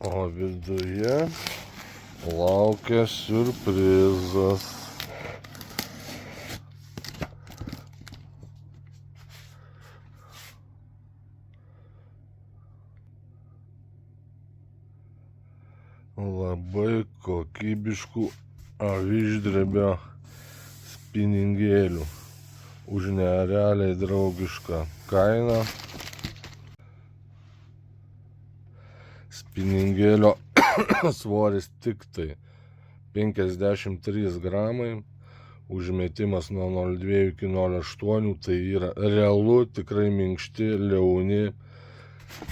O viduje laukia siurprizas. Labai kokybiškų aviždrebio spiningėlių už nerealiai draugišką kainą. Spiningėlio svoris tik tai 53 gramai, užmetimas nuo 0,2 iki 0,8, tai yra realu, tikrai minkšti, liauni,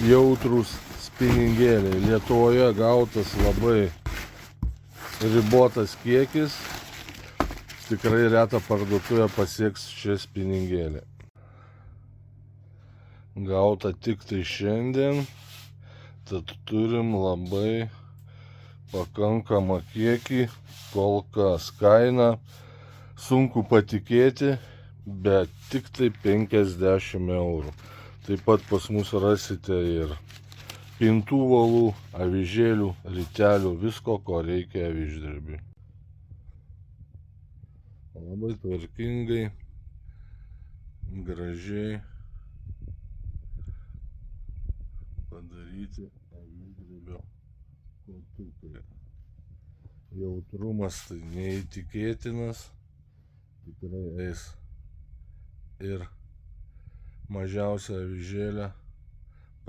jautrūs spiningėliai. Lietuvoje gautas labai ribotas kiekis, tikrai retą parduotuvę pasieks šie spiningėliai. Gauta tik tai šiandien, tad turim labai pakankamą kiekį, kol kas kaina sunku patikėti, bet tik tai 50 eurų. Taip pat pas mus rasite ir pintų volų, avižėlių, ritelių, visko, ko reikia aviždrebiui. Labai tvarkingai, gražiai padaryti aviždrebio kotukai. Jautrumas tai neįtikėtinas, tikrai eis ir mažiausią avižėlę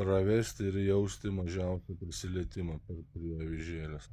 pravesti ir jausti mažiausią prisilietimą prie avižėlės.